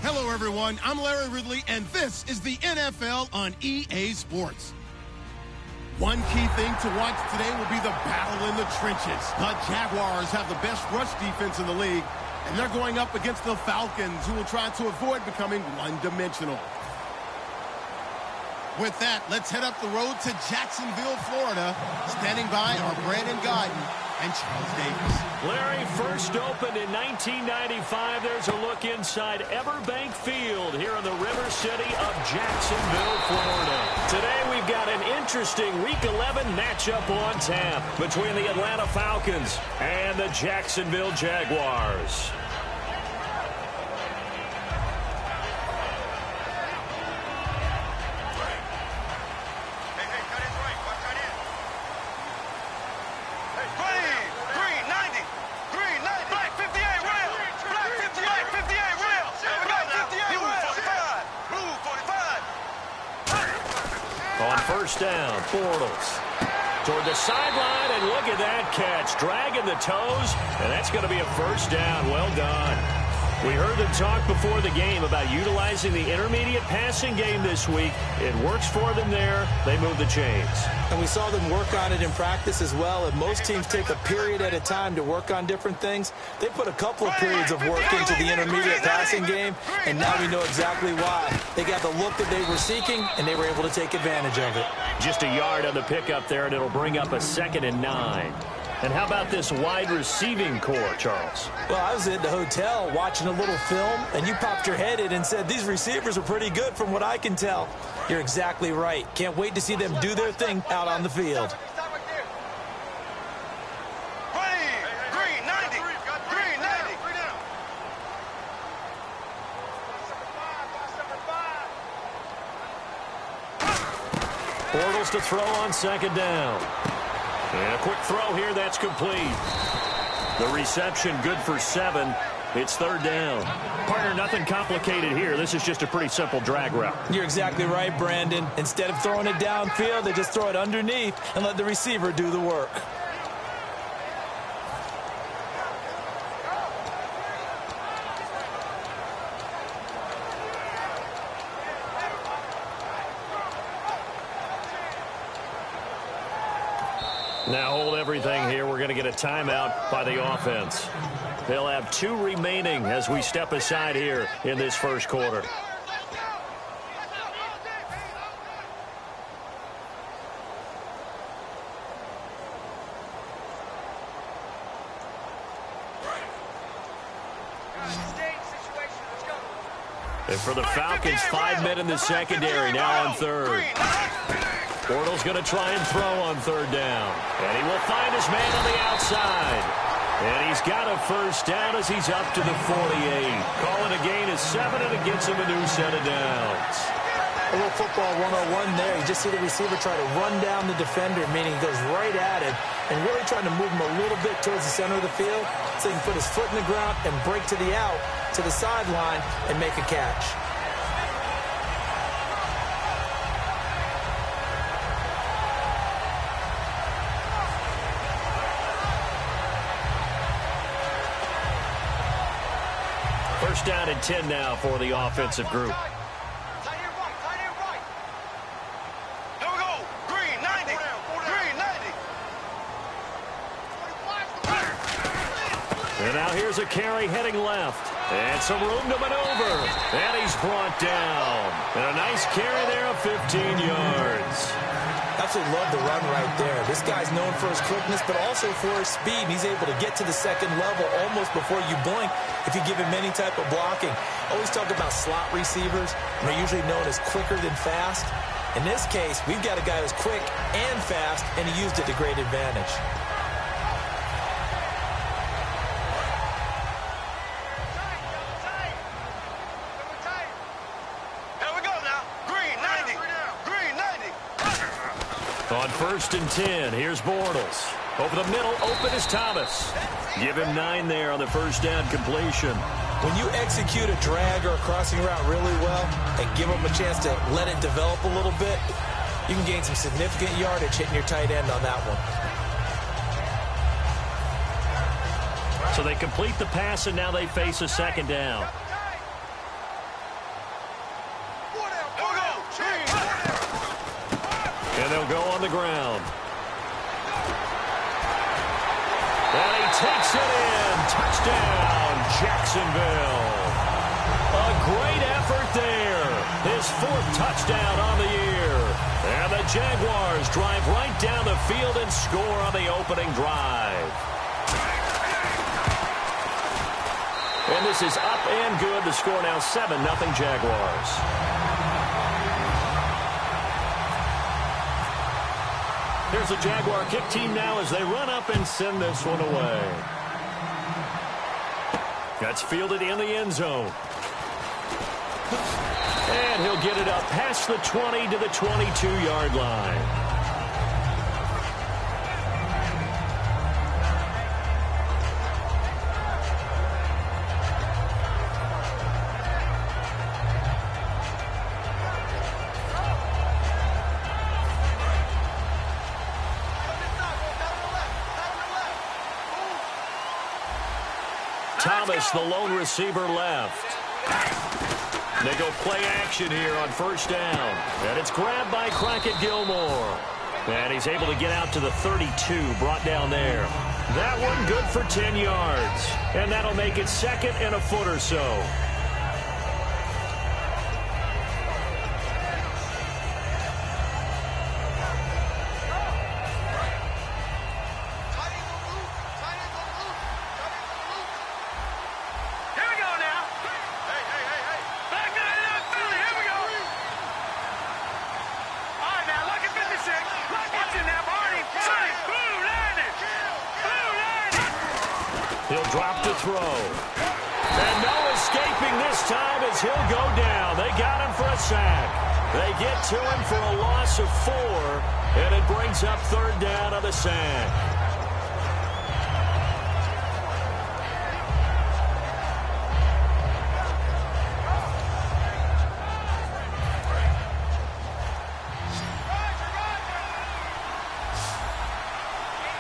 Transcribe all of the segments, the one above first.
Hello, everyone. I'm Larry Ridley, and this is the NFL on EA Sports. One key thing to watch today will be the battle in the trenches. The Jaguars have the best rush defense in the league, and they're going up against the Falcons, who will try to avoid becoming one-dimensional. With that, let's head up the road to Jacksonville, Florida. Standing by are Brandon Guyton and Charles Davis. Larry, first opened in 1995. There's a look inside Everbank Field here in the River City of Jacksonville, Florida. Today we've got an interesting Week 11 matchup on tap between the Atlanta Falcons and the Jacksonville Jaguars. On first down, Bortles toward the sideline, and look at that catch, dragging the toes, and that's going to be a first down. Well done. We heard them talk before the game about utilizing the intermediate passing game this week. It works for them there. They move the chains. And we saw them work on it in practice as well. And most teams take a period at a time to work on different things. They put a couple of periods of work into the intermediate passing game, and now we know exactly why. They got the look that they were seeking, and they were able to take advantage of it. Just a yard on the pickup there, and it'll bring up a 2nd and 9. And how about this wide receiving core, Charles? Well, I was at the hotel watching a little film, and you popped your head in and said, these receivers are pretty good from what I can tell. You're exactly right. Can't wait to see them do their thing out on the field. Bortles to throw on 2nd down. And a quick throw here, that's complete. The reception good for 7. It's 3rd down. Partner, nothing complicated here. This is just a pretty simple drag route. You're exactly right, Brandon. Instead of throwing it downfield, they just throw it underneath and let the receiver do the work. Now hold everything here. We're going to get a timeout by the offense. They'll have 2 remaining as we step aside here in this first quarter. And for the Falcons, 5 men in the secondary, now on third. Bortles going to try and throw on third down. And he will find his man on the outside. And he's got a first down as he's up to the 48. Calling a gain of 7, and it gets him a new set of downs. A little football 101 there. You just see the receiver try to run down the defender, meaning he goes right at him and really trying to move him a little bit towards the center of the field so he can put his foot in the ground and break to the out, to the sideline, and make a catch. First down and 10 now for the offensive group. And now here's a carry heading left. And some room to maneuver. And he's brought down. And a nice carry there of 15 yards. Absolutely love the run right there. This guy's known for his quickness, but also for his speed. He's able to get to the second level almost before you blink if you give him any type of blocking. Always talk about slot receivers. They're usually known as quicker than fast. In this case, we've got a guy who's quick and fast, and he used it to great advantage. On first and 10, here's Bortles. Over the middle, open is Thomas. Give him 9 there on the first down completion. When you execute a drag or a crossing route really well and give him a chance to let it develop a little bit, you can gain some significant yardage hitting your tight end on that one. So they complete the pass, and now they face a second down. And they'll go on the ground. And he takes it in. Touchdown, Jacksonville. A great effort there. His 4th touchdown on the year. And the Jaguars drive right down the field and score on the opening drive. And this is up and good. The score now 7-0 Jaguars. Here's the Jaguar kick team now as they run up and send this one away. That's fielded in the end zone. And he'll get it up past the 20 to the 22-yard line. Thomas, the lone receiver, left. They go play action here on first down. And it's grabbed by Kracknutty Gilmore. And he's able to get out to the 32, brought down there. That one good for 10 yards. And that'll make it 2nd and a foot or so. He'll drop to throw. And no escaping this time as he'll go down. They got him for a sack. They get to him for a loss of 4, and it brings up 3rd down on the sack.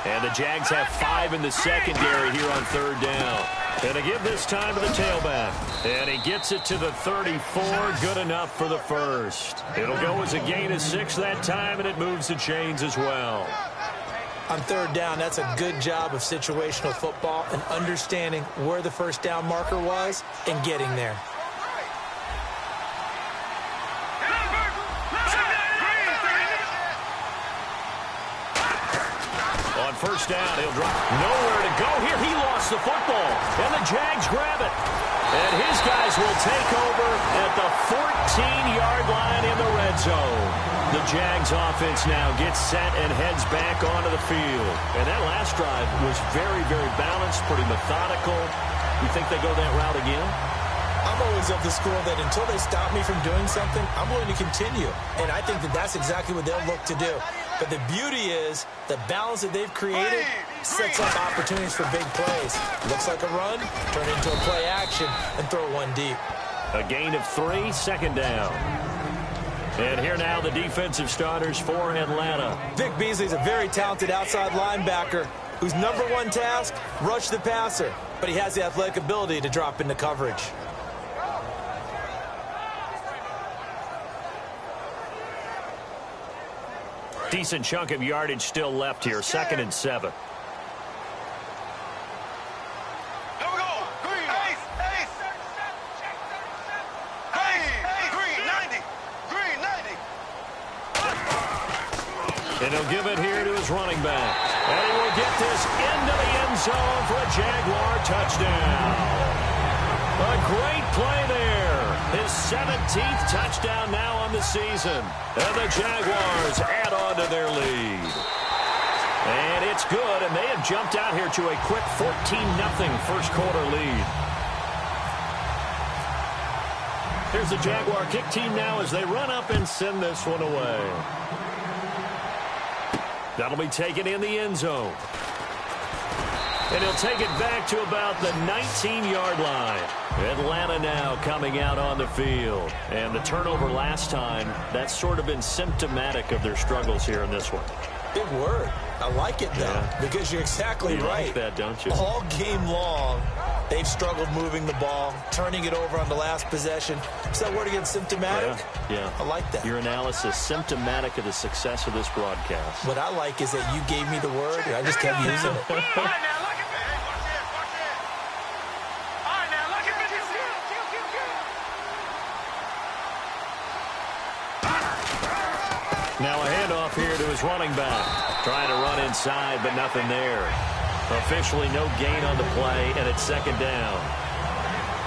And the Jags have 5 in the secondary here on 3rd down. And they give this time to the tailback. And he gets it to the 34. Good enough for the first. It'll go as a gain of 6 that time, and it moves the chains as well. On third down, that's a good job of situational football and understanding where the first down marker was and getting there. On first down, he'll drop. Nowhere to go here. He lost the football, and the Jags grab it. And his guys will take over at the 14-yard line in the red zone. The Jags offense now gets set and heads back onto the field. And that last drive was very, very balanced, pretty methodical. You think they go that route again? I'm always of the school that until they stop me from doing something, I'm willing to continue. And I think that that's exactly what they'll look to do. But the beauty is the balance that they've created sets up opportunities for big plays. Looks like a run, turn it into a play action, and throw one deep. A gain of 3, second down. And here now the defensive starters for Atlanta. Vic Beasley's a very talented outside linebacker whose number one task, rush the passer. But he has the athletic ability to drop into coverage. Decent chunk of yardage still left here. 2nd and 7. And he'll give it here to his running back. And he will get this into the end zone for a Jaguar touchdown. A great play there. His 17th touchdown now on the season. And the Jaguars add on to their lead. And it's good, and they have jumped out here to a quick 14-0 first quarter lead. Here's the Jaguar kick team now as they run up and send this one away. That'll be taken in the end zone. And he'll take it back to about the 19-yard line. Atlanta now coming out on the field. And the turnover last time, that's sort of been symptomatic of their struggles here in this one. Big word. I like it, though, because you're exactly right. Like that, don't you? All game long, they've struggled moving the ball, turning it over on the last possession. Is that word again, symptomatic? Yeah. I like that. Your analysis, symptomatic of the success of this broadcast. What I like is that you gave me the word, and I just kept using it. Now a handoff here to his running back. Trying to run inside, but nothing there. Officially no gain on the play, and it's 2nd down.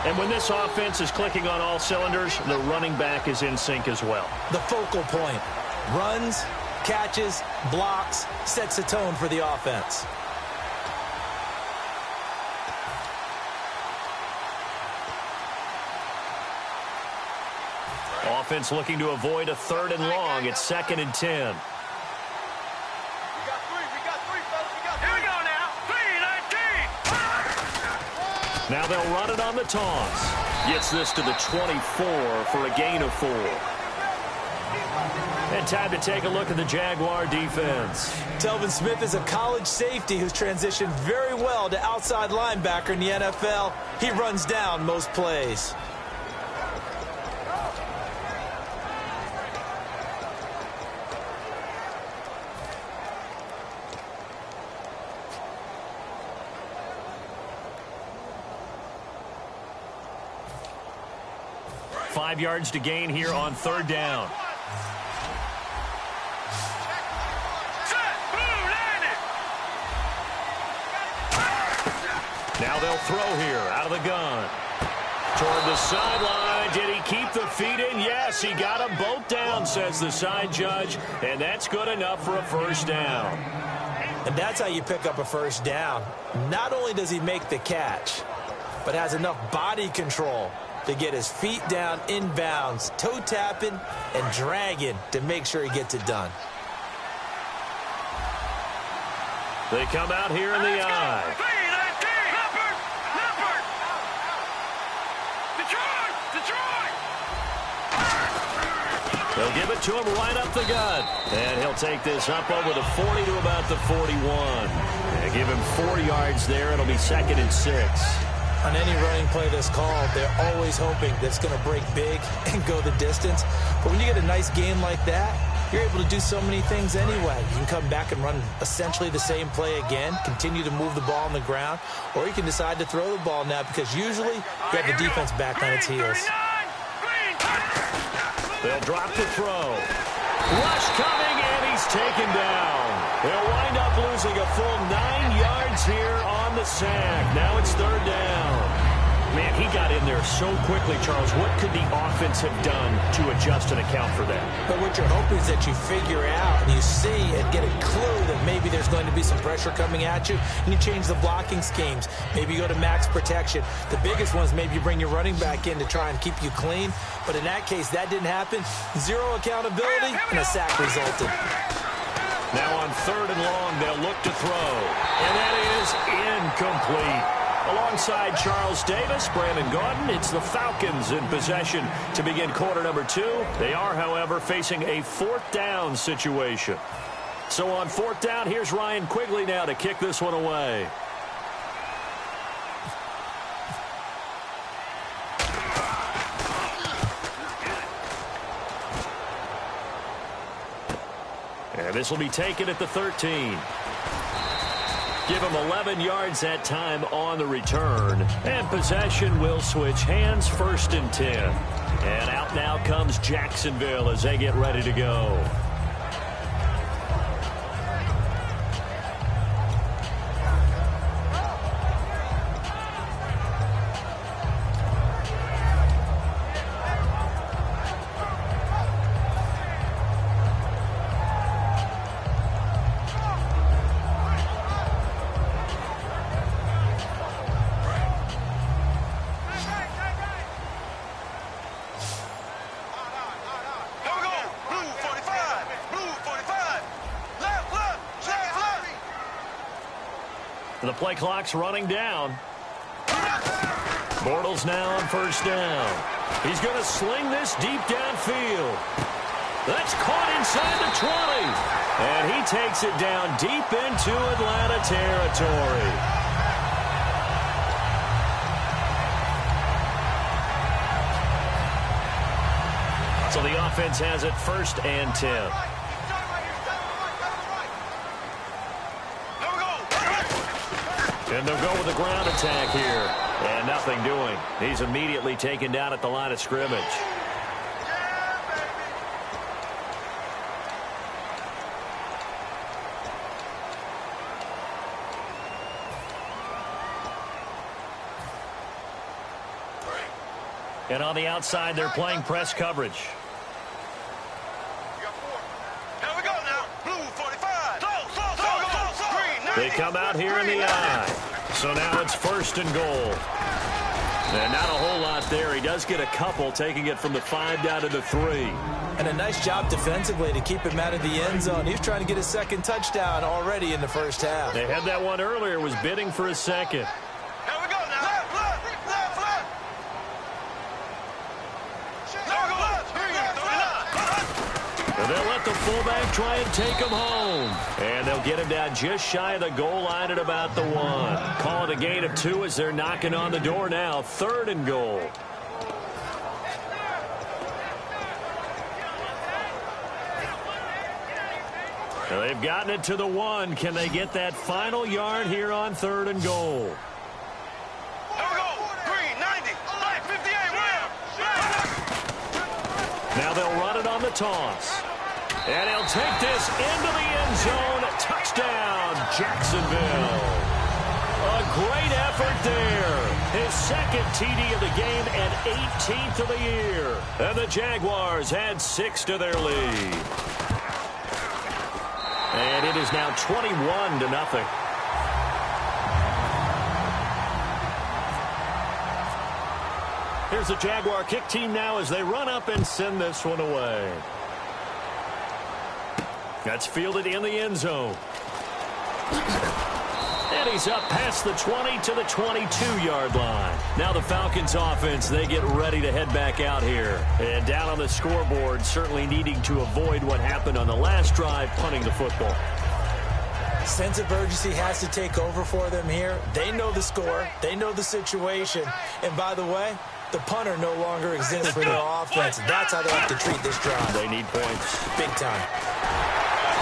And when this offense is clicking on all cylinders, the running back is in sync as well. The focal point. Runs, catches, blocks, sets the tone for the offense. Offense looking to avoid a 3rd and long. It's 2nd and 10. Now they'll run it on the toss. Gets this to the 24 for a gain of 4. And time to take a look at the Jaguar defense. Telvin Smith is a college safety who's transitioned very well to outside linebacker in the NFL. He runs down most plays. Five yards to gain here on 3rd down. Now they'll throw here out of the gun. Toward the sideline. Did he keep the feet in? Yes, he got them both down, says the side judge. And that's good enough for a 1st down. And that's how you pick up a 1st down. Not only does he make the catch, but has enough body control to get his feet down inbounds, toe tapping and dragging to make sure he gets it done. They come out here in the eye. They'll give it to him right up the gut. And he'll take this up over the 40 to about the 41. And give him 4 yards there. It'll be 2nd and 6. On any running play that's called, they're always hoping that it's going to break big and go the distance. But when you get a nice game like that, you're able to do so many things anyway. You can come back and run essentially the same play again, continue to move the ball on the ground, or you can decide to throw the ball now because usually you have the defense back on its heels. They'll drop the throw. Rush coming, and he's taken down. They'll wind up losing a full 9 yards here on the sack. Now it's 3rd down. Man, he got in there so quickly, Charles. What could the offense have done to adjust and account for that? But what you're hoping is that you figure out and you see and get a clue that maybe there's going to be some pressure coming at you, and you change the blocking schemes. Maybe you go to max protection. The biggest one is maybe you bring your running back in to try and keep you clean. But in that case, that didn't happen. 0 accountability, and a sack resulted. Now on 3rd and long, they'll look to throw. And that is incomplete. Alongside Charles Davis, Brandon Gaudin, it's the Falcons in possession to begin quarter number 2. They are, however, facing a 4th down situation. So on 4th down, here's Ryan Quigley now to kick this one away. And this will be taken at the 13. Give him 11 yards that time on the return. And possession will switch hands, 1st and 10. And out now comes Jacksonville as they get ready to go. The play clock's running down. Bortles now on 1st down. He's going to sling this deep downfield. That's caught inside the 20. And he takes it down deep into Atlanta territory. So the offense has it 1st and 10. And they'll go with the ground attack here. And nothing doing. He's immediately taken down at the line of scrimmage. And on the outside, they're playing press coverage. They come out here in the eye. So now it's 1st and goal. And not a whole lot there. He does get a couple, taking it from the 5 down to the 3. And a nice job defensively to keep him out of the end zone. He's trying to get his 2nd touchdown already in the 1st half. They had that one earlier, was bidding for a 2nd. They'll let the fullback try and take him home. And they'll get him down just shy of the goal line at about the 1. Call it a gain of 2 as they're knocking on the door now. 3rd and goal. Now they've gotten it to the 1. Can they get that final yard here on 3rd and goal? Now they'll run it on the toss. And he'll take this into the end zone. Touchdown, Jacksonville. A great effort there. His 2nd TD of the game and 18th of the year. And the Jaguars add 6 to their lead. And it is now 21-0. Here's the Jaguar kick team now as they run up and send this one away. That's fielded in the end zone. And he's up past the 20 to the 22-yard line. Now the Falcons offense, they get ready to head back out here. And down on the scoreboard, certainly needing to avoid what happened on the last drive, punting the football. Sense of urgency has to take over for them here. They know the score. They know the situation. And by the way, The punter no longer exists for their offense. That's how they have to treat this drive. They need points. Big time.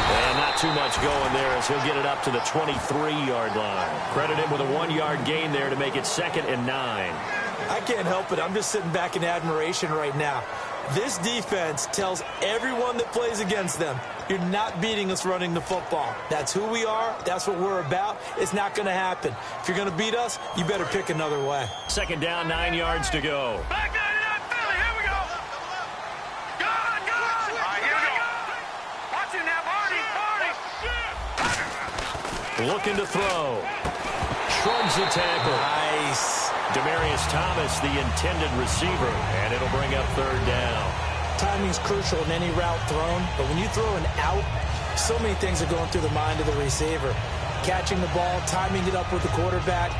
And not too much going there as he'll get it up to the 23-yard line. Credit him with a 1-yard gain there to make it 2nd and 9. I can't help it. I'm just sitting back in admiration right now. This defense tells everyone that plays against them, you're not beating us running the football. That's who we are. That's what we're about. It's not going to happen. If you're going to beat us, you better pick another way. 2nd down, 9 yards to go. Back down to that Philly. Here we go. Good, good. All right, here we go. Watching that party. Looking to throw. Shrugs the tackle. Nice. Demarius Thomas, the intended receiver, and it'll bring up 3rd down. Timing's crucial in any route thrown, but when you throw an out, so many things are going through the mind of the receiver. Catching the ball, timing it up with the quarterback.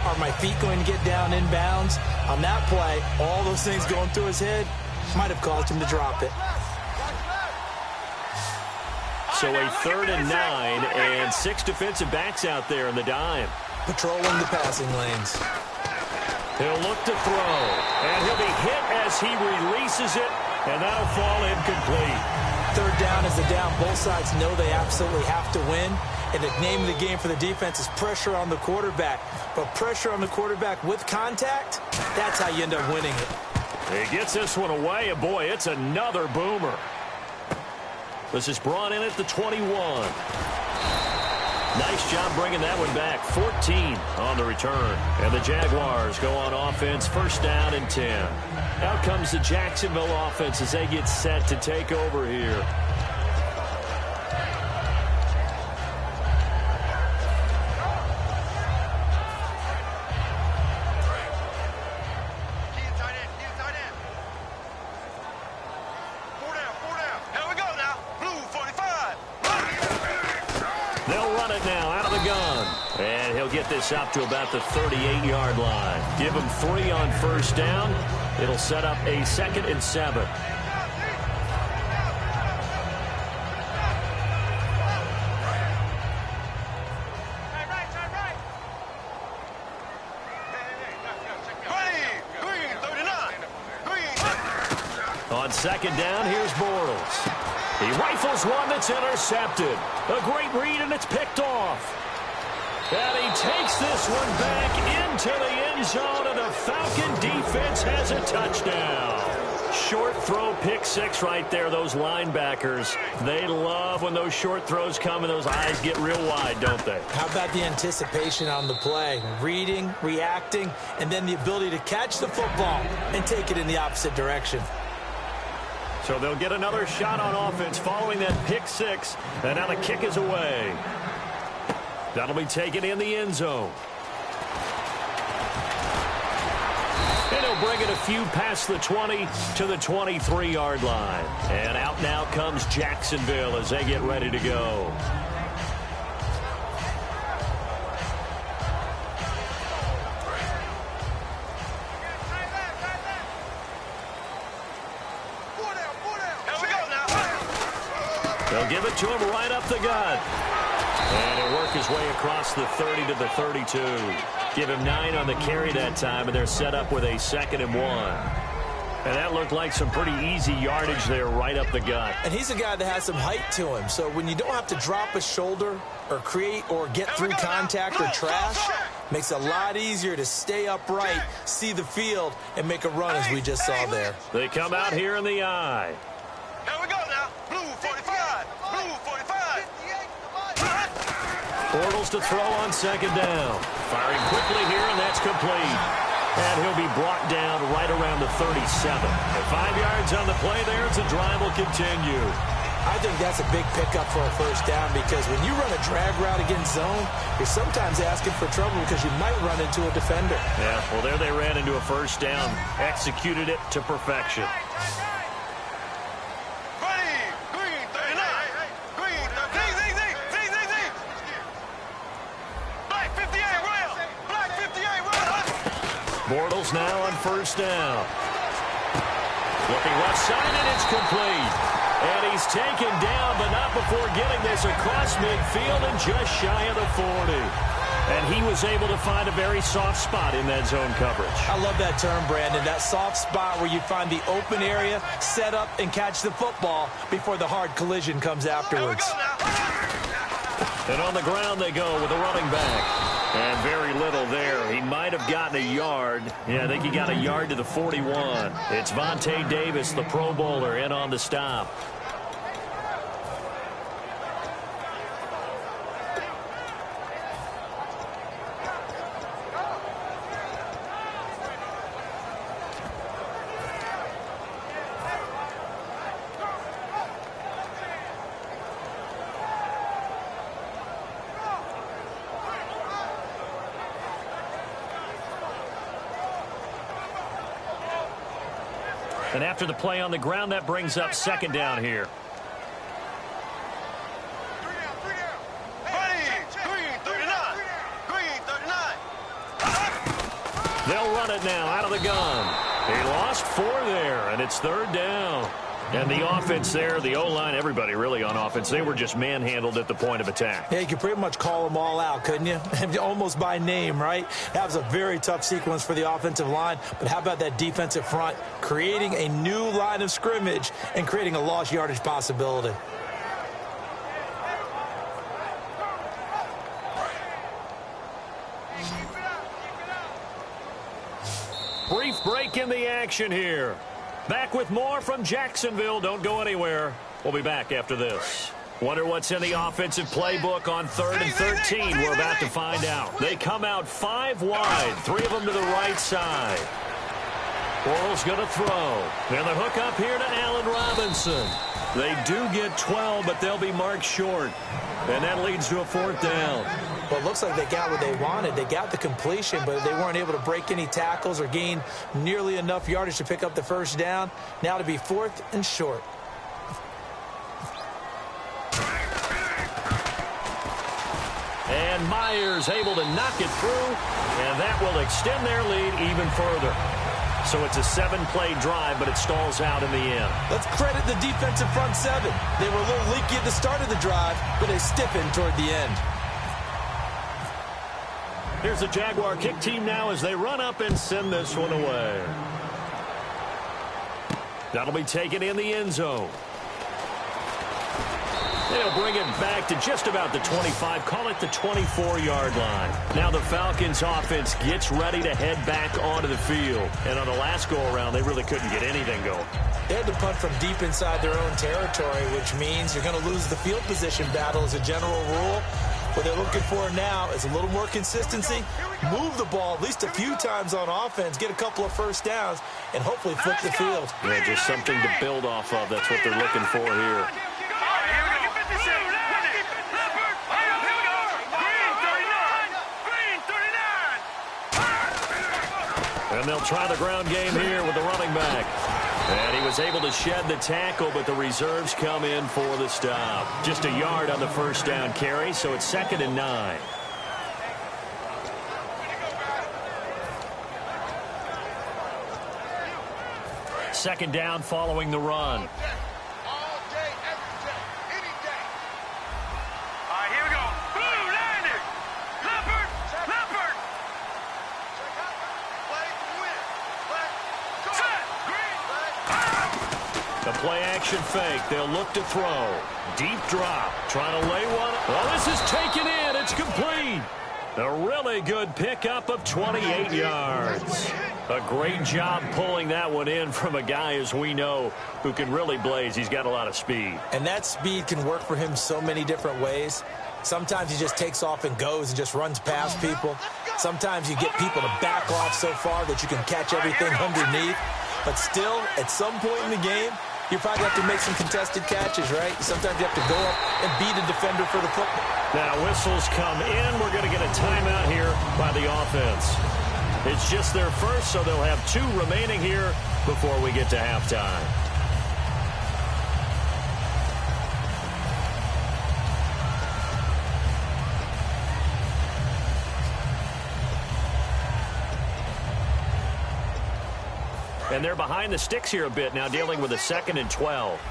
Are my feet going to get down inbounds? On that play, all those things going through his head might have caused him to drop it. So a 3rd and 9 and 6 defensive backs out there in the dime. Patrolling the passing lanes. He'll look to throw, and he'll be hit as he releases it, and that'll fall incomplete. 3rd down is the down. Both sides know they absolutely have to win, and the name of the game for the defense is pressure on the quarterback. But pressure on the quarterback with contact, that's how you end up winning it. He gets this one away, and boy, it's another boomer. This is brought in at the 21. Nice job bringing that one back. 14 on the return. And the Jaguars go on offense, 1st down and 10. Out comes the Jacksonville offense as they get set to take over here. Get this up to about the 38-yard line. Give him 3 on 1st down. It'll set up a 2nd and 7. On 2nd down, here's Bortles. He rifles one that's intercepted. A great read, and it's picked off. And he takes this one back into the end zone, and the Falcon defense has a touchdown. Short throw, pick 6 right there. Those linebackers, they love when those short throws come and those eyes get real wide, don't they? How about the anticipation on the play? Reading, reacting, and then the ability to catch the football and take it in the opposite direction. So they'll get another shot on offense following that pick 6, and now the kick is away. That'll be taken in the end zone. And he'll bring it a few past the 20 to the 23-yard line. And out now comes Jacksonville as they get ready to go. They'll give it to him right up the gut. And he'll work his way across the 30 to the 32. Give him 9 on the carry that time, and they're set up with a 2nd and 1. And that looked like some pretty easy yardage there right up the gut. And he's a guy that has some height to him. So when you don't have to drop a shoulder or create or get through contact or trash, makes it a lot easier to stay upright, see the field, and make a run as we just saw there. They come out here in the eye. Here we go now. Blue 45. Blue 45. Bortles to throw on 2nd down. Firing quickly here, and that's complete. And he'll be brought down right around the 37. And 5 yards on the play there as the drive will continue. I think that's a big pickup for a 1st down because when you run a drag route against zone, you're sometimes asking for trouble because you might run into a defender. Yeah, well, there they ran into a 1st down. Executed it to perfection. Bortles now on 1st down. Looking left side, and it's complete. And he's taken down, but not before getting this across midfield and just shy of the 40. And he was able to find a very soft spot in that zone coverage. I love that term, Brandon. That soft spot where you find the open area, set up, and catch the football before the hard collision comes afterwards. And on the ground they go with a running back. And very little there. He might have gotten a yard. Yeah, I think he got a yard to the 41. It's Vontae Davis, the Pro Bowler, in on the stop. And after the play on the ground, that brings up second down here. They'll run it now out of the gun. He lost 4 there, and it's third down. And the offense there, the O-line, everybody really on offense, they were just manhandled at the point of attack. Yeah, you could pretty much call them all out, couldn't you? Almost by name, right? That was a very tough sequence for the offensive line. But how about that defensive front creating a new line of scrimmage and creating a lost yardage possibility? Brief break in the action here. Back with more from Jacksonville. Don't go anywhere. We'll be back after this. Wonder what's in the offensive playbook on 3rd and 13. We're about to find out. They come out 5 wide, 3 of them to the right side. Bortles going to throw. And the hook up here to Allen Robinson. They do get 12, but they'll be marked short. And that leads to a 4th down. Well, it looks like they got what they wanted. They got the completion, but they weren't able to break any tackles or gain nearly enough yardage to pick up the first down. Now to be 4th and short. And Myers able to knock it through, and that will extend their lead even further. So it's a 7-play drive, but it stalls out in the end. Let's credit the defensive front 7. They were a little leaky at the start of the drive, but they stiffened toward the end. Here's the Jaguar kick team now as they run up and send this one away. That'll be taken in the end zone. They'll bring it back to just about the 25, call it the 24-yard line. Now the Falcons offense gets ready to head back onto the field. And on the last go-around, they really couldn't get anything going. They had to punt from deep inside their own territory, which means you're going to lose the field position battle as a general rule. What they're looking for now is a little more consistency, move the ball at least a few times on offense, get a couple of first downs, and hopefully flip the field. Yeah, just something to build off of. That's what they're looking for here. And they'll try the ground game here with the running back. And he was able to shed the tackle, but the reserves come in for the stop. Just a yard on the first down carry, so it's 2nd and 9. Second down following the run. The play-action fake. They'll look to throw. Deep drop. Trying to lay one. Well, this is taken in. It's complete. A really good pickup of 28 yards. A great job pulling that one in from a guy, as we know, who can really blaze. He's got a lot of speed. And that speed can work for him so many different ways. Sometimes he just takes off and goes and just runs past people. Sometimes you get people to back off so far that you can catch everything underneath. But still, at some point in the game, you probably have to make some contested catches, right? Sometimes you have to go up and beat a defender for the football. Now, whistles come in. We're going to get a timeout here by the offense. It's just their first, so they'll have 2 remaining here before we get to halftime. And they're behind the sticks here a bit now, dealing with a 2nd and 12. Here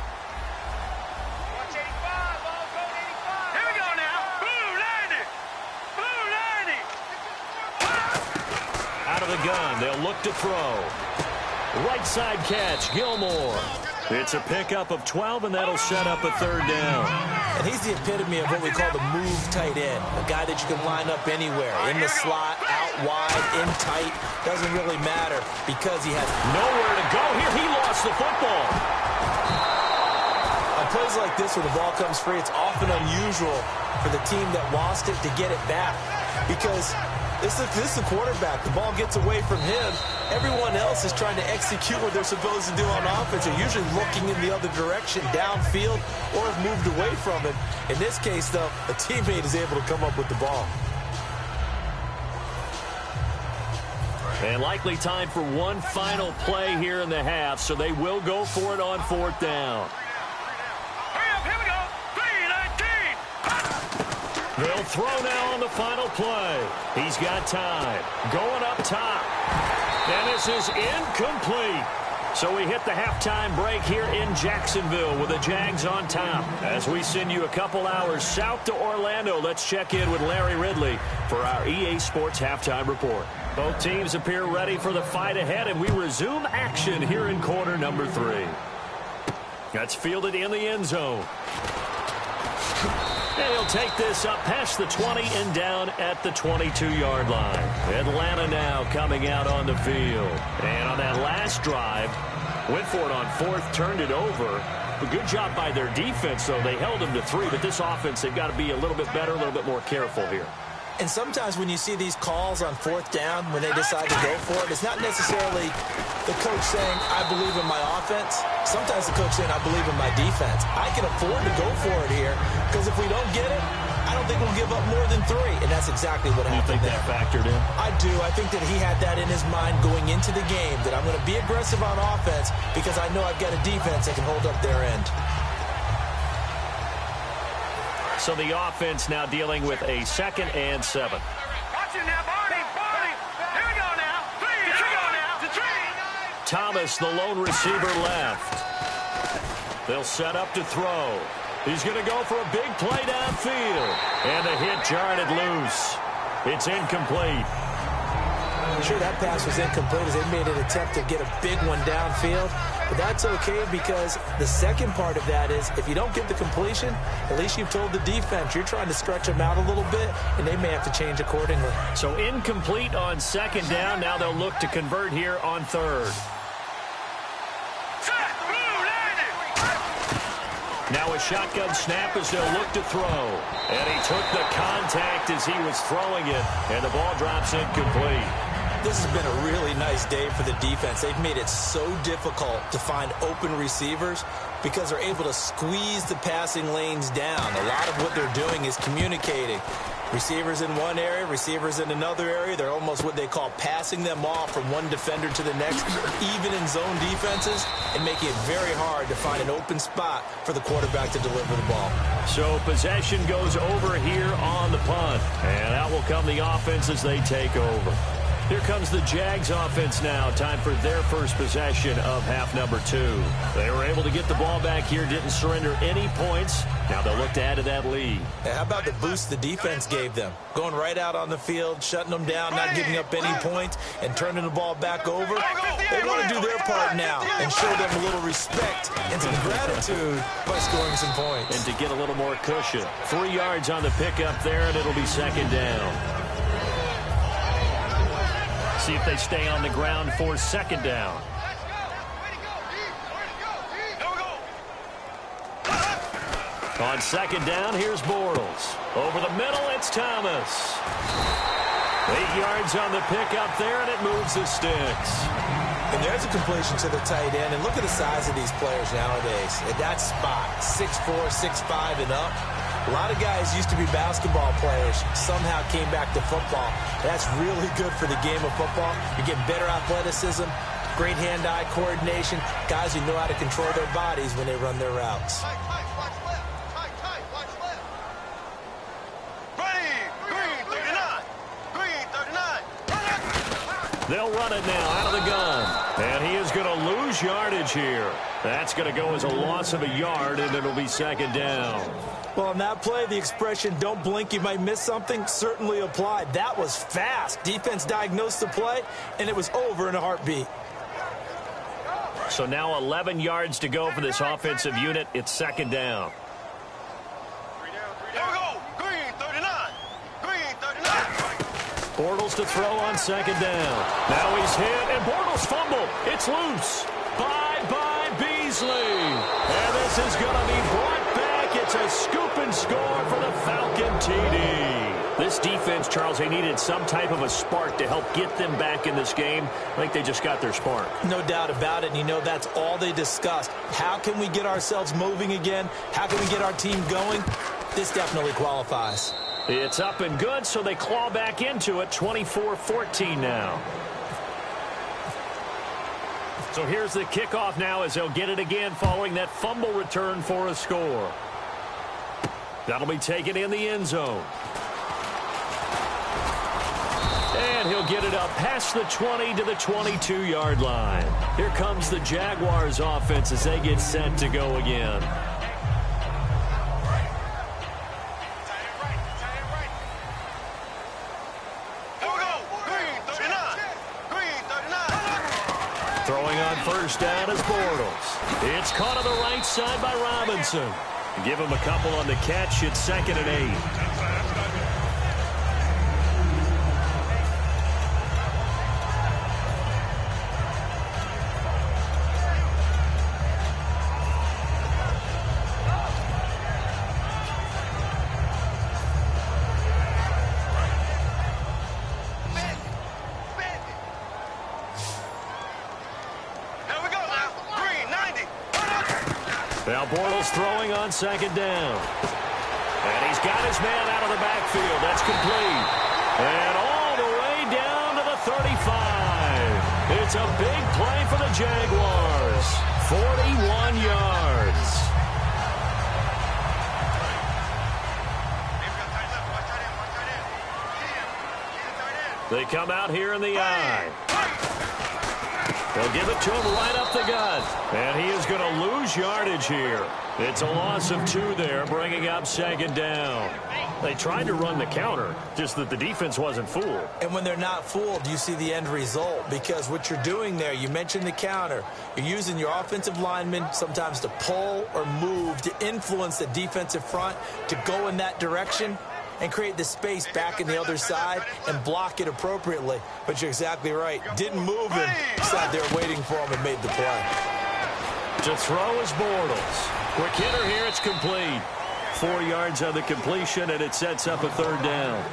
we go now. Blue 90. Blue 90. Out of the gun, they'll look to throw. Right side catch, Gilmore. It's a pickup of 12, and that'll set up a third down. And he's the epitome of what we call the move tight end, a guy that you can line up anywhere, in the slot, out wide, in tight, doesn't really matter because he has nowhere to go here. He lost the football. On plays like this where the ball comes free, it's often unusual for the team that lost it to get it back because this is the quarterback. The ball gets away from him. Everyone else is trying to execute what they're supposed to do on offense. They're usually looking in the other direction, downfield, or have moved away from him. In this case, though, a teammate is able to come up with the ball. And likely time for one final play here in the half, so they will go for it on fourth down. Here we go. 3-19. They'll throw now on the final play. He's got time. Going up top. And this is incomplete. So we hit the halftime break here in Jacksonville with the Jags on top. As we send you a couple hours south to Orlando, let's check in with Larry Ridley for our EA Sports Halftime Report. Both teams appear ready for the fight ahead, and we resume action here in quarter number 3. That's fielded in the end zone. And he'll take this up past the 20 and down at the 22-yard line. Atlanta now coming out on the field. And on that last drive, went for it on fourth, turned it over. A good job by their defense, though. They held them to 3, but this offense, they've got to be a little bit better, a little bit more careful here. And sometimes when you see these calls on fourth down, when they decide to go for it, it's not necessarily the coach saying, I believe in my offense. Sometimes the coach saying, I believe in my defense. I can afford to go for it here because if we don't get it, I don't think we'll give up more than 3. And that's exactly what happened. You think that factored in? I do. I think that he had that in his mind going into the game, that I'm going to be aggressive on offense because I know I've got a defense that can hold up their end. So the offense now dealing with a 2nd and 7. Watch it now, Barney. Here we go now. 3. Here we go now. To 3. Thomas, the lone receiver, left. They'll set up to throw. He's going to go for a big play downfield. And the hit jarred it loose. It's incomplete. Sure, that pass was incomplete as they made an attempt to get a big one downfield. But that's okay because the second part of that is if you don't get the completion, at least you've told the defense you're trying to stretch them out a little bit, and they may have to change accordingly. So incomplete on 2nd down. Now they'll look to convert here on 3rd. Now a shotgun snap as they'll look to throw. And he took the contact as he was throwing it, and the ball drops incomplete. This has been a really nice day for the defense. They've made it so difficult to find open receivers because they're able to squeeze the passing lanes down. A lot of what they're doing is communicating. Receivers in one area, receivers in another area. They're almost what they call passing them off from one defender to the next, even in zone defenses, and making it very hard to find an open spot for the quarterback to deliver the ball. So possession goes over here on the punt, and out will come the offense as they take over. Here comes the Jags offense now. Time for their first possession of half number 2. They were able to get the ball back here, didn't surrender any points. Now they'll look to add to that lead. How about the boost the defense gave them? Going right out on the field, shutting them down, not giving up any points, and turning the ball back over. They want to do their part now and show them a little respect and some gratitude by scoring some points. And to get a little more cushion. 3 yards on the pickup there, and it'll be 2nd down. See if they stay on the ground for 2nd down. On 2nd down, here's Bortles. Over the middle, it's Thomas. 8 yards on the pickup there, and it moves the sticks. And there's a completion to the tight end. And look at the size of these players nowadays. At that spot, 6'4", 6'5", and up. A lot of guys used to be basketball players, somehow came back to football. That's really good for the game of football. You get better athleticism, great hand-eye coordination, guys who know how to control their bodies when they run their routes. They'll run it now out of the gun. And he is going to lose yardage here. That's going to go as a loss of a yard, and it'll be second down. Well, on that play, the expression, don't blink, you might miss something, certainly applied. That was fast. Defense diagnosed the play, and it was over in a heartbeat. So now 11 yards to go for this offensive unit. It's second down. Here we go. Green, 39. Green, 39. Bortles to throw on second down. Now he's hit, and Bortles fumble. It's loose. Bye-bye, Beasley. And this is going to be brought back. It's a scoop and score for the Falcon TD. This defense, Charles, they needed some type of a spark to help get them back in this game. I think they just got their spark. No doubt about it, and you know that's all they discussed. How can we get ourselves moving again? How can we get our team going? This definitely qualifies. It's up and good, so they claw back into it, 24-14 now. So here's the kickoff now as they'll get it again following that fumble return for a score. That'll be taken in the end zone. And he'll get it up past the 20 to the 22-yard line. Here comes the Jaguars offense as they get set to go again. Throwing on first down is Bortles. It's caught on the right side by Robinson. Give him a couple on the catch. It's second and 8. Now Bortles throwing on second down. And he's got his man out of the backfield. That's complete. And all the way down to the 35. It's a big play for the Jaguars. 41 yards. They come out here in the eye. They'll give it to him right up the gut. And he is going to lose yardage here. It's a loss of 2 there, bringing up second down. They tried to run the counter, just that the defense wasn't fooled. And when they're not fooled, you see the end result. Because what you're doing there, you mentioned the counter. You're using your offensive linemen sometimes to pull or move to influence the defensive front to go in that direction and create the space back in the other side and block it appropriately. But you're exactly right. Didn't move him. Sat there waiting for him and made the play. To throw is Bortles. Quick hitter here. It's complete. 4 yards on the completion, and it sets up a third down.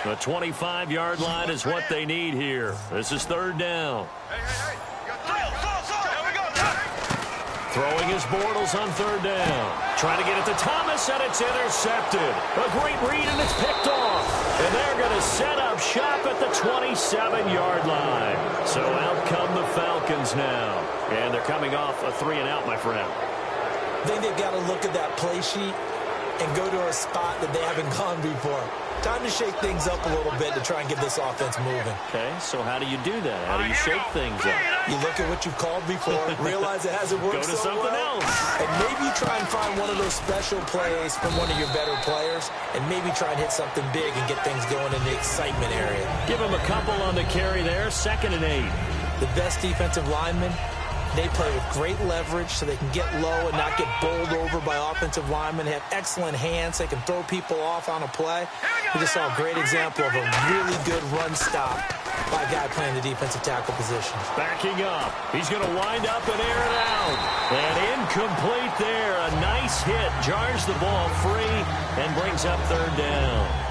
The 25-yard line is what they need here. This is third down. Throwing his Bortles on third down. Trying to get it to Thomas, and it's intercepted. A great read, and it's picked off. And they're going to set up shop at the 27-yard line. So out come the Falcons now. And they're coming off a 3-and-out, my friend. I think they've got to look at that play sheet and go to a spot that they haven't gone before. Time to shake things up a little bit to try and get this offense moving. Okay, so how do you do that? How do you shake things up? You look at what you've called before, realize it hasn't worked so so something well, else. and maybe try and find one of those special plays from one of your better players, and maybe try and hit something big and get things going in the excitement area. Give him a couple on the carry there, second and 8. The best defensive linemen, they play with great leverage so they can get low and not get bowled over by offensive linemen. They have excellent hands. They can throw people off on a play. We just saw a great example of a really good run stop by a guy playing the defensive tackle position. Backing up. He's going to wind up and air it out. And incomplete there. A nice hit. Jars the ball free and brings up third down.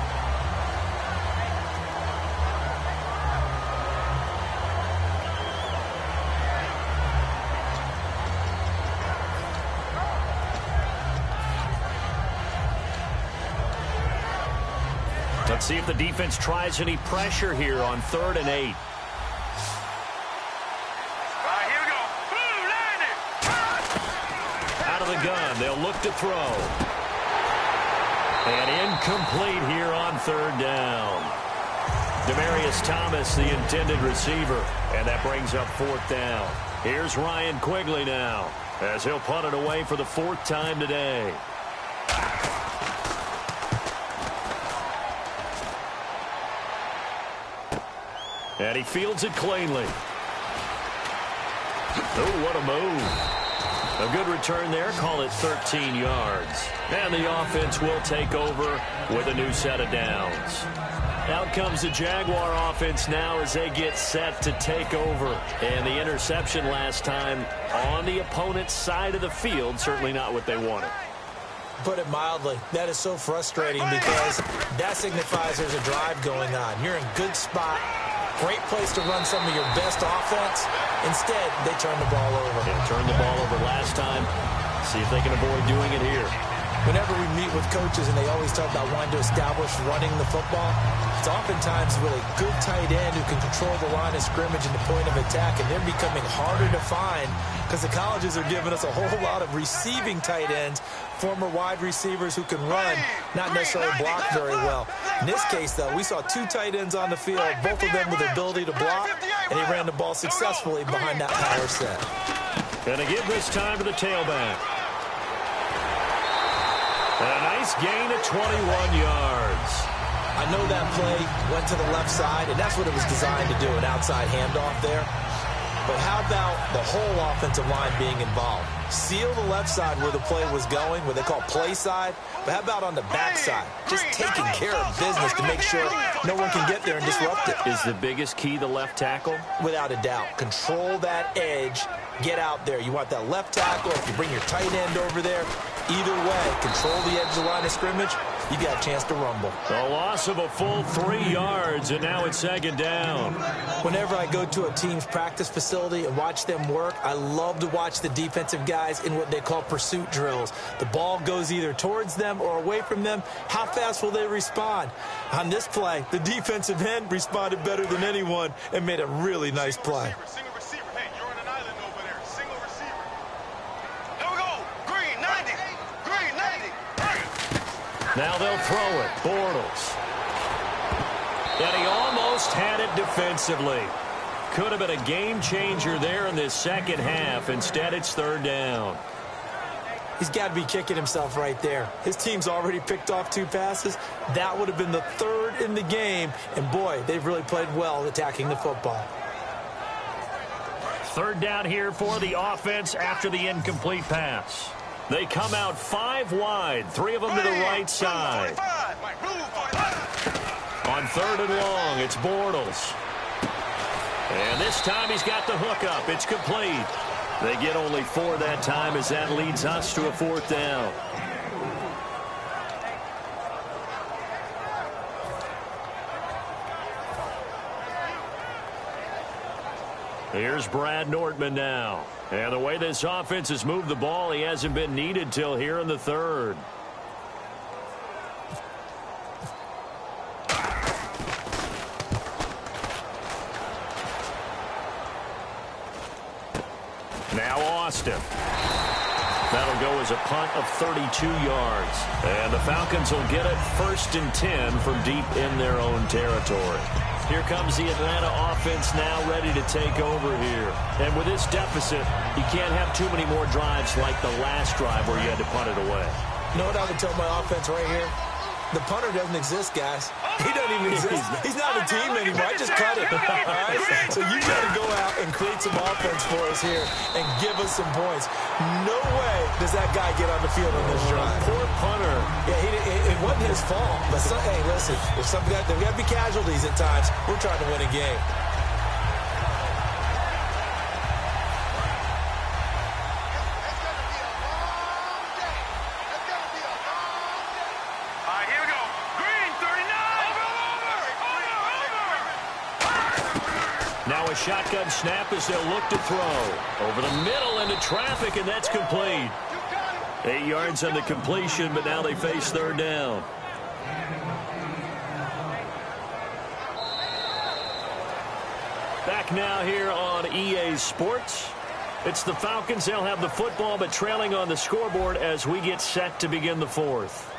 Let's see if the defense tries any pressure here on third and 8. Here we go. Out of the gun. They'll look to throw. And incomplete here on third down. Demaryius Thomas, the intended receiver. And that brings up fourth down. Here's Ryan Quigley now, as he'll punt it away for the fourth time today. And he fields it cleanly. Oh, what a move. A good return there. Call it 13 yards. And the offense will take over with a new set of downs. Out comes the Jaguar offense now as they get set to take over. And the interception last time on the opponent's side of the field, certainly not what they wanted. Put it mildly, that is so frustrating because that signifies there's a drive going on. You're in good spot. Great place to run some of your best offense. Instead, they turn the ball over. They turned the ball over last time. See if they can avoid doing it here. Whenever we meet with coaches and they always talk about wanting to establish running the football, it's oftentimes with a good tight end who can control the line of scrimmage and the point of attack, and they're becoming harder to find because the colleges are giving us a whole lot of receiving tight ends, former wide receivers who can run, not necessarily block very well. In this case, though, we saw two tight ends on the field, both of them with the ability to block, and he ran the ball successfully behind that power set. And they give this time to the tailback. And a nice gain of 21 yards. I know that play went to the left side, and that's what it was designed to do, an outside handoff there. But how about the whole offensive line being involved? Seal the left side where the play was going, what they call play side. But how about on the back side? Just taking care of business to make sure no one can get there and disrupt it. Is the biggest key the left tackle? Without a doubt. Control that edge. Get out there. You want that left tackle. If you bring your tight end over there, either way, control the edge of the line of scrimmage, you got a chance to rumble. A loss of a full 3 yards, and now it's second down. Whenever I go to a team's practice facility and watch them work, I love to watch the defensive guys in what they call pursuit drills. The ball goes either towards them or away from them. How fast will they respond? On this play, the defensive end responded better than anyone and made a really nice play. Single receiver. Hey, you're on an island over there. Single receiver. Here we go. Green, 90. Green, 90. Now they'll throw it. Bortles. And he almost had it defensively. Could have been a game changer there in this second half. Instead, it's third down. He's got to be kicking himself right there. His team's already picked off 2 passes. That would have been the 3rd in the game. And, boy, they've really played well attacking the football. Third down here for the offense after the incomplete pass. They come out 5 wide, 3 of them to the right side. On third and long, it's Bortles. And this time he's got the hook up. It's complete. They get only 4 that time as that leads us to a fourth down. Here's Brad Nortman now. And the way this offense has moved the ball, he hasn't been needed till here in the third. Now Austin. That'll go as a punt of 32 yards. And the Falcons will get it 1st and 10 from deep in their own territory. Here comes the Atlanta offense now ready to take over here. And with this deficit, you can't have too many more drives like the last drive where you had to punt it away. You know what I would tell my offense right here? The punter doesn't exist, guys. He doesn't even exist. He's not a team anymore. I just cut it. All right? So you got to go out and create some offense for us here and give us some points. No way does that guy get on the field on this drive. Poor punter. Yeah, it wasn't his fault. But hey, listen, there's got to be casualties at times. We're trying to win a game. Now a shotgun snap as they'll look to throw. Over the middle into traffic, and that's complete. 8 yards on the completion, but now they face third down. Back now here on EA Sports. It's the Falcons. They'll have the football, but trailing on the scoreboard as we get set to begin the fourth.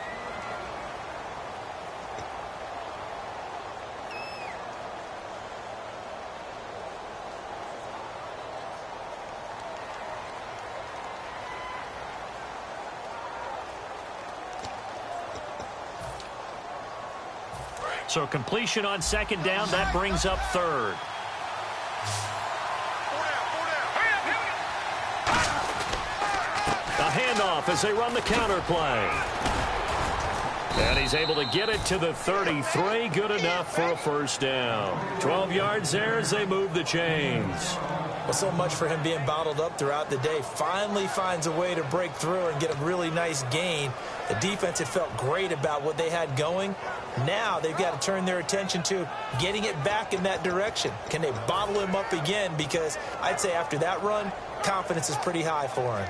So completion on second down, that brings up third. A handoff as they run the counter play. And he's able to get it to the 33. Good enough for a first down. 12 yards there as they move the chains. Well, so much for him being bottled up throughout the day. Finally finds a way to break through and get a really nice gain. The defense had felt great about what they had going. Now they've got to turn their attention to getting it back in that direction. Can they bottle him up again? Because I'd say after that run, confidence is pretty high for him.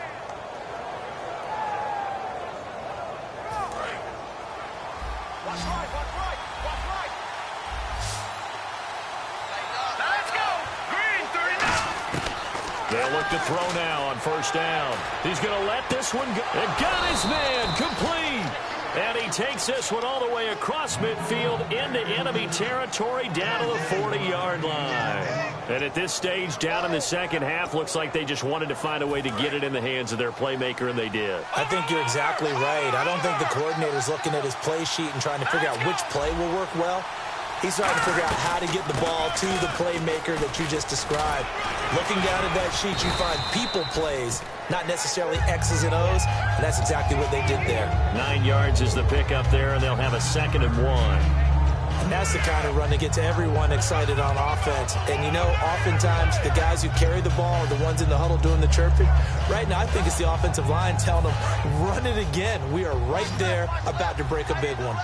They'll look to throw now on first down. He's going to let this one go. And got his man complete. And he takes this one all the way across midfield into enemy territory down to the 40-yard line. And at this stage, down in the second half, looks like they just wanted to find a way to get it in the hands of their playmaker, and they did. I think you're exactly right. I don't think the coordinator's looking at his play sheet and trying to figure out which play will work well. He's trying to figure out how to get the ball to the playmaker that you just described. Looking down at that sheet, you find people plays, not necessarily X's and O's, and that's exactly what they did there. 9 yards is the pickup there, and they'll have a 2nd and 1. And that's the kind of run that gets everyone excited on offense. And, you know, oftentimes the guys who carry the ball are the ones in the huddle doing the chirping. Right now, I think it's the offensive line telling them, run it again. We are right there about to break a big one.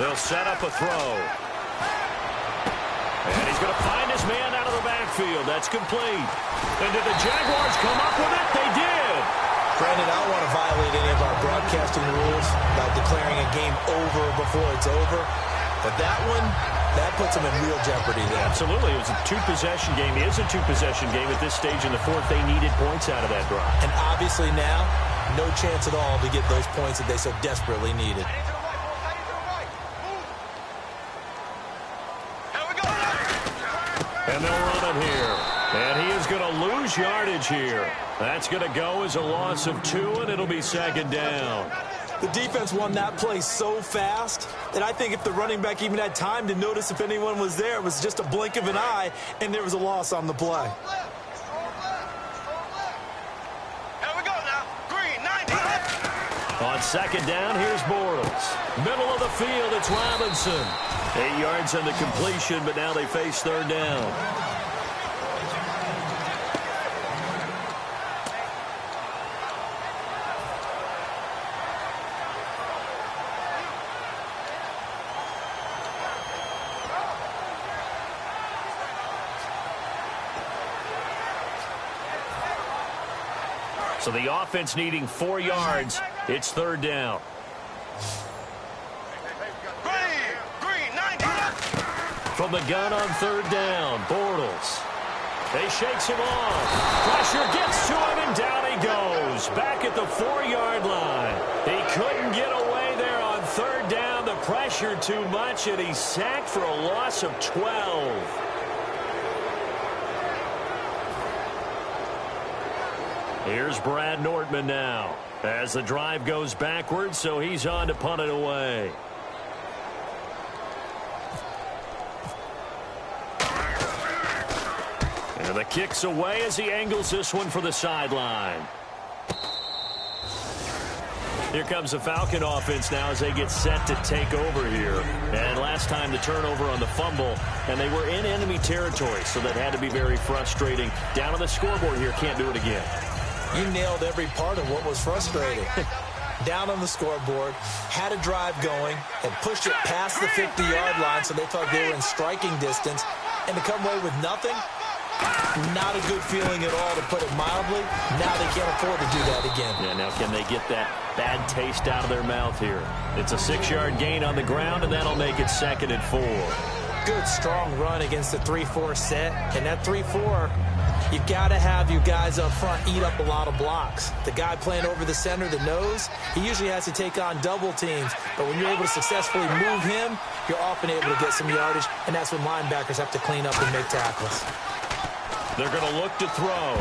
They'll set up a throw. And he's going to find his man out of the backfield. That's complete. And did the Jaguars come up with it? They did. Brandon, I don't want to violate any of our broadcasting rules by declaring a game over before it's over. But that one, that puts them in real jeopardy there. Absolutely. It was a two-possession game. It is a two-possession game at this stage in the fourth. They needed points out of that drive. And obviously now, no chance at all to get those points that they so desperately needed. And they'll run it here. And he is going to lose yardage here. That's going to go as a loss of 2, and it'll be 2nd down. The defense won that play so fast that I think if the running back even had time to notice if anyone was there, it was just a blink of an eye, and there was a loss on the play. Here we go now. Green, 90. On 2nd down, here's Bortles. Middle of the field, it's Robinson. 8 yards on the completion, but now they face 3rd down. So the offense needing 4 yards. It's 3rd down. From the gun on 3rd down, Bortles. He shakes him off. Pressure gets to him, and down he goes. Back at the 4-yard line. He couldn't get away there on 3rd down. The pressure too much, and he's sacked for a loss of 12. Here's Brad Nortman now as the drive goes backwards, so he's on to punt it away. And the kick's away as he angles this one for the sideline. Here comes the Falcon offense now as they get set to take over here. And last time the turnover on the fumble, and they were in enemy territory, so that had to be very frustrating. Down on the scoreboard here, can't do it again. You nailed every part of what was frustrating. Down on the scoreboard, had a drive going, and pushed it past the 50-yard line so they thought they were in striking distance. And to come away with nothing, not a good feeling at all, to put it mildly. Now they can't afford to do that again. Yeah, now can they get that bad taste out of their mouth here? It's a 6-yard gain on the ground, and that'll make it 2nd and 4. Good, strong run against the 3-4 set. And that 3-4, you've got to have your guys up front eat up a lot of blocks. The guy playing over the center, the nose, he usually has to take on double teams. But when you're able to successfully move him, you're often able to get some yardage, and that's when linebackers have to clean up and make tackles. They're going to look to throw.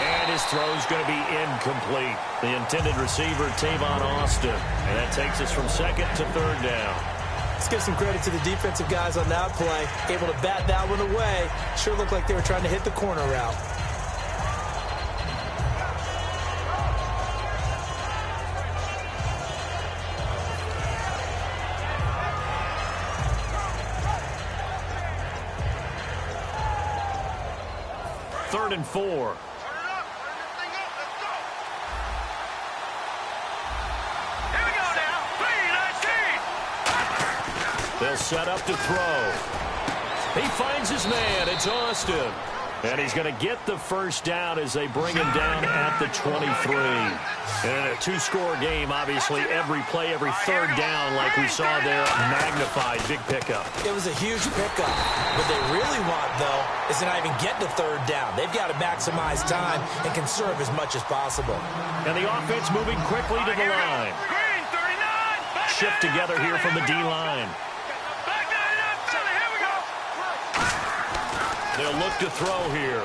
And his throw's going to be incomplete. The intended receiver, Tavon Austin. And that takes us from second to third down. Let's give some credit to the defensive guys on that play. Able to bat that one away. Sure looked like they were trying to hit the corner route. Third and 4. They'll set up to throw. He finds his man. It's Austin. And he's going to get the first down as they bring him down at the 23. And a two-score game, obviously, every play, every third down, like we saw there, magnified. Big pickup. It was a huge pickup. What they really want, though, is to not even get the third down. They've got to maximize time and conserve as much as possible. And the offense moving quickly to the line. Shift together here from the D-line. They'll look to throw here.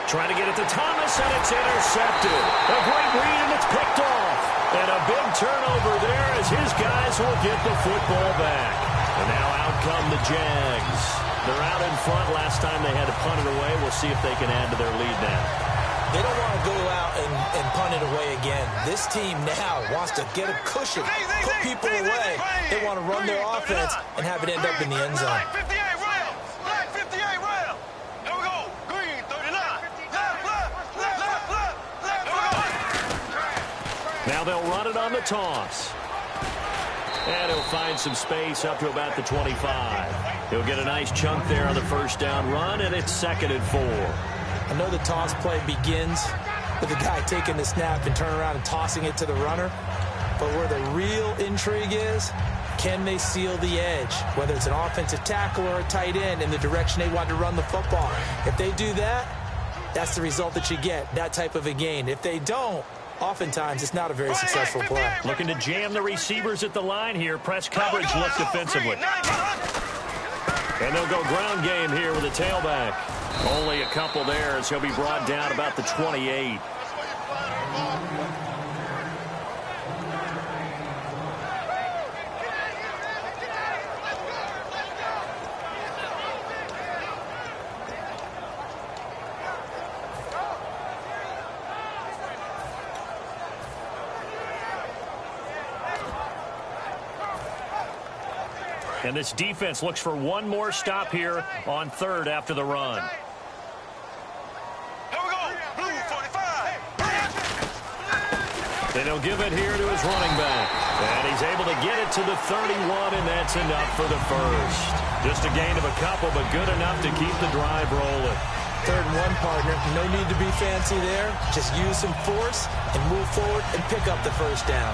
Trying to get it to Thomas, and it's intercepted. A great read, and it's picked off. And a big turnover there as his guys will get the football back. And now out come the Jags. They're out in front. Last time they had to punt it away. We'll see if they can add to their lead now. They don't want to go out and punt it away again. This team now wants to get a cushion, put people away. They want to run their offense and have it end up in the end zone. Now they'll run it on the toss. And he'll find some space up to about the 25. He'll get a nice chunk there on the first down run, and it's 2nd and 4. I know the toss play begins with the guy taking the snap and turning around and tossing it to the runner. But where the real intrigue is, can they seal the edge? Whether it's an offensive tackle or a tight end in the direction they want to run the football. If they do that, that's the result that you get, that type of a gain. If they don't, oftentimes it's not a very successful play. Looking to jam the receivers at the line here. Press coverage, look defensively. And they'll go ground game here with a tailback. Only a couple there as he'll be brought down about the 28. And this defense looks for one more stop here on third after the run. Here we go. Blue 45. And he'll give it here to his running back. And he's able to get it to the 31, and that's enough for the first. Just a gain of a couple, but good enough to keep the drive rolling. 3rd and 1, partner. No need to be fancy there. Just use some force and move forward and pick up the first down.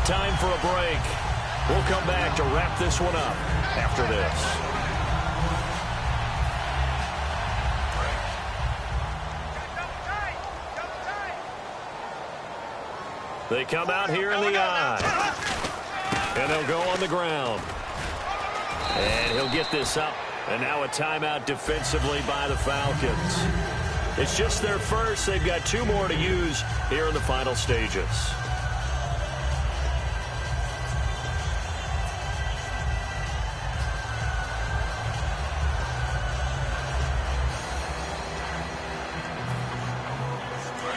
Time for a break. We'll come back to wrap this one up after this. They come out here in the eye. And they'll go on the ground. And he'll get this up. And now a timeout defensively by the Falcons. It's just their first. They've got 2 more to use here in the final stages.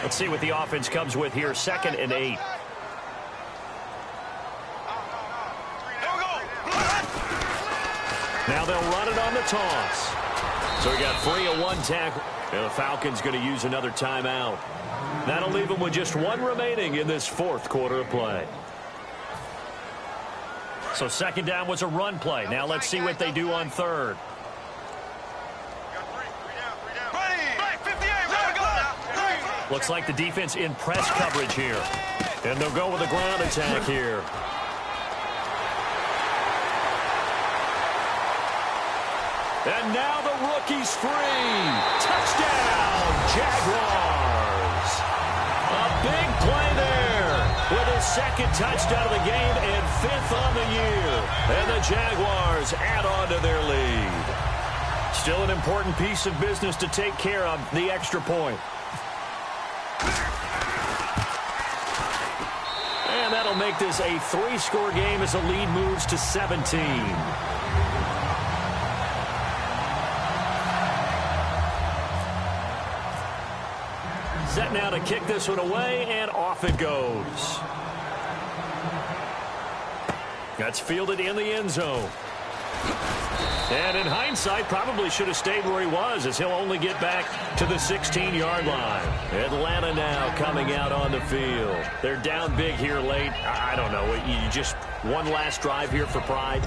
Let's see what the offense comes with here. 2nd and 8. Now they'll run it on the toss. So we got 3 of 1 tackle. And the Falcons going to use another timeout. That'll leave them with just 1 remaining in this 4th quarter of play. So 2nd down was a run play. Now let's see what they do on 3rd. Looks like the defense in press coverage here. And they'll go with a ground attack here. And now the rookie's free. Touchdown, Jaguars. A big play there with his second touchdown of the game and 5th on the year. And the Jaguars add on to their lead. Still an important piece of business to take care of, the extra point. And that'll make this a 3-score game as the lead moves to 17. Set now to kick this one away, and off it goes. That's fielded in the end zone. And in hindsight, probably should have stayed where he was, as he'll only get back to the 16-yard line. Atlanta now coming out on the field. They're down big here late. I don't know. You just one last drive here for pride?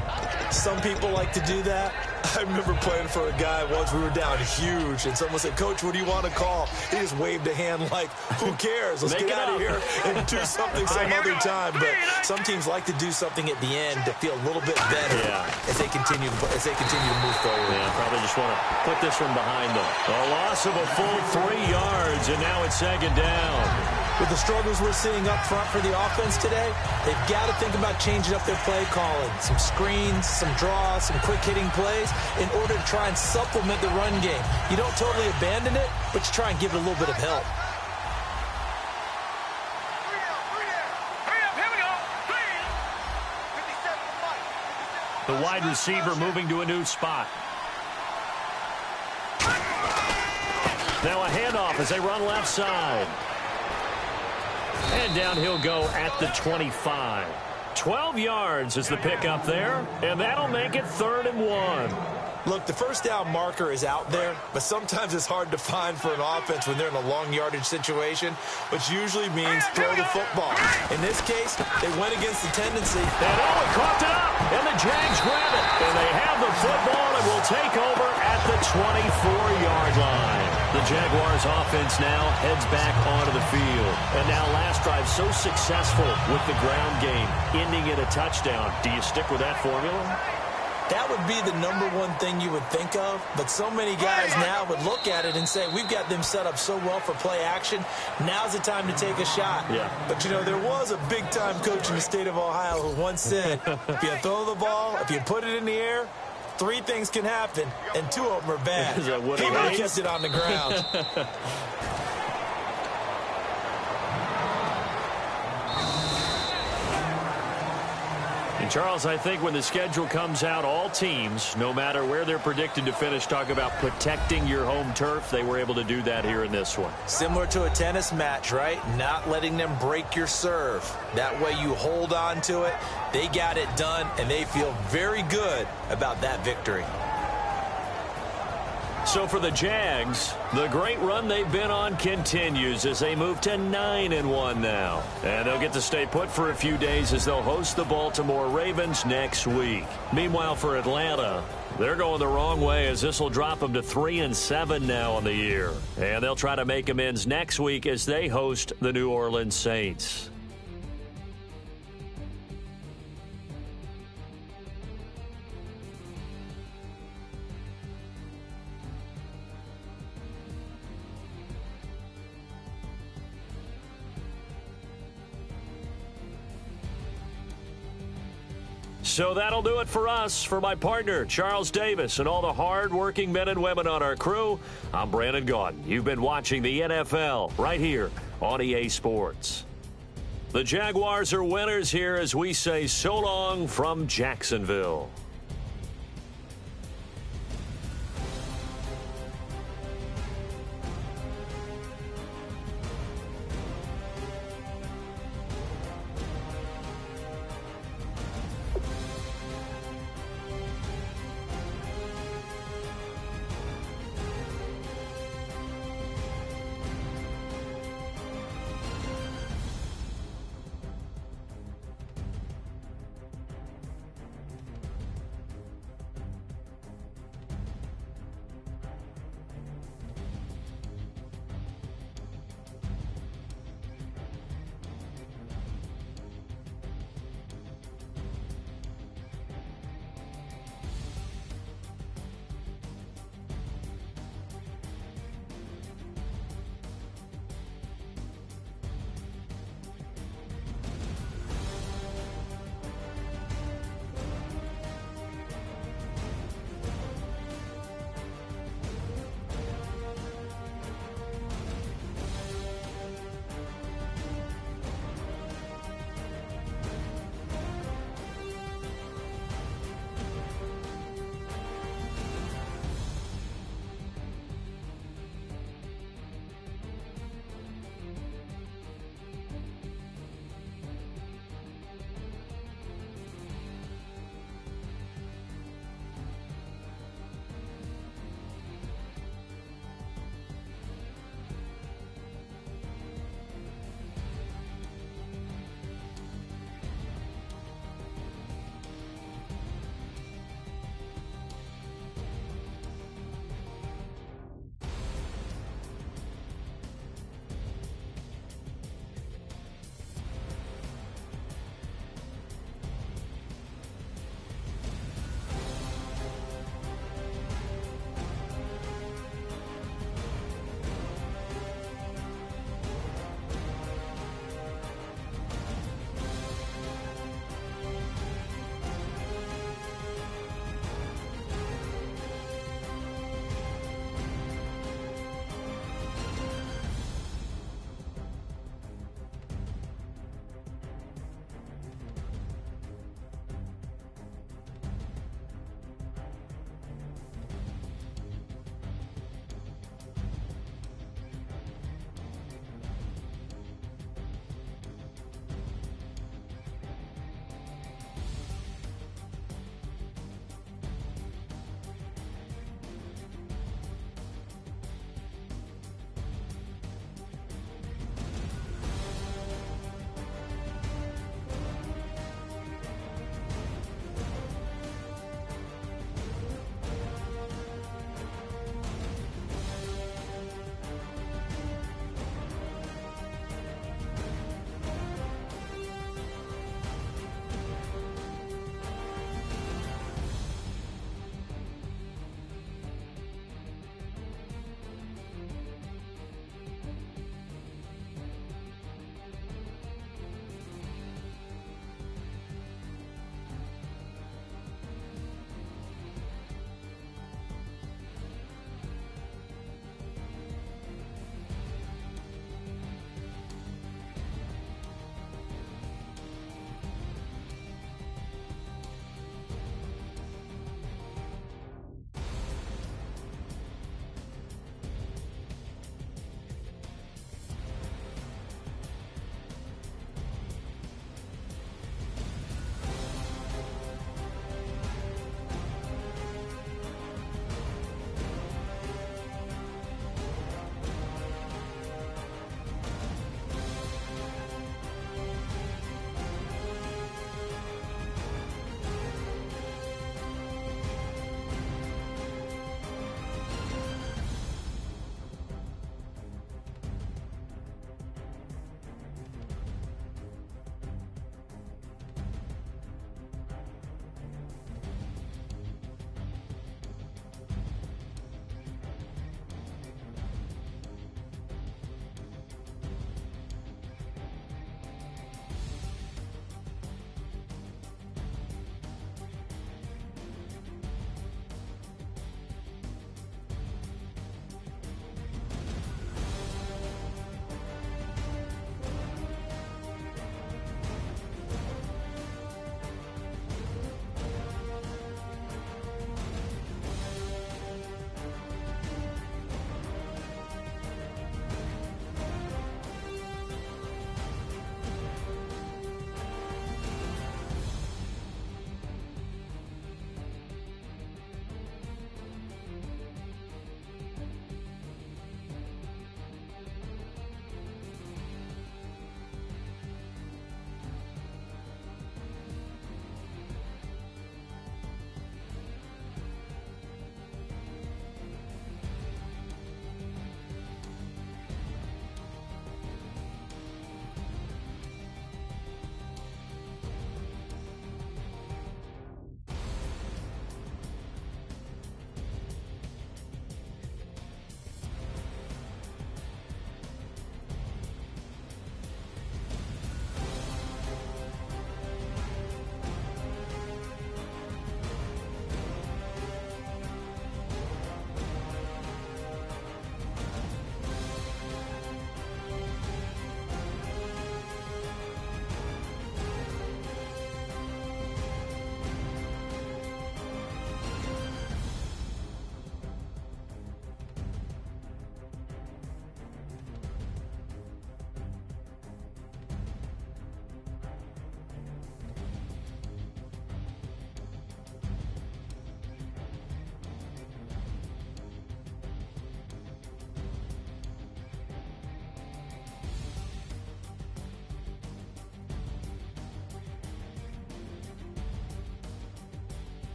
Some people like to do that. I remember playing for a guy once. We were down huge, and someone said, "Coach, what do you want to call?" He just waved a hand like, who cares? Let's get out of here and do something some other time. But some teams like to do something at the end to feel a little bit better as they continue to move forward. Yeah, probably just want to put this one behind them. A loss of a full 3 yards, and now it's second down. With the struggles we're seeing up front for the offense today, they've got to think about changing up their play calling. Some screens, some draws, some quick-hitting plays in order to try and supplement the run game. You don't totally abandon it, but you try and give it a little bit of help. The wide receiver moving to a new spot. Now a handoff as they run left side. And down he'll go at the 25. 12 yards is the pickup there, and that'll make it 3rd and 1. Look, the first down marker is out there, but sometimes it's hard to find for an offense when they're in a long yardage situation, which usually means throw the football. In this case, they went against the tendency. And Owen coughed it up, and the Jags grab it. And they have the football and will take over at the 24-yard line. The Jaguars offense now heads back onto the field. And now last drive so successful with the ground game, ending in a touchdown. Do you stick with that formula? That would be the #1 thing you would think of, but so many guys now would look at it and say, we've got them set up so well for play action, now's the time to take a shot. Yeah. But, you know, there was a big-time coach in the state of Ohio who once said, if you throw the ball, if you put it in the air, 3 things can happen, and 2 of them are bad. He would have kept it on the ground. And Charles, I think when the schedule comes out, all teams, no matter where they're predicted to finish, talk about protecting your home turf. They were able to do that here in this one. Similar to a tennis match, right? Not letting them break your serve. That way you hold on to it. They got it done, and they feel very good about that victory. So for the Jags, the great run they've been on continues as they move to 9-1 now. And they'll get to stay put for a few days as they'll host the Baltimore Ravens next week. Meanwhile, for Atlanta, they're going the wrong way as this will drop them to 3-7 now on the year. And they'll try to make amends next week as they host the New Orleans Saints. So that'll do it for us. For my partner, Charles Davis, and all the hard-working men and women on our crew, I'm Brandon Gaudin. You've been watching the NFL right here on EA Sports. The Jaguars are winners here as we say so long from Jacksonville.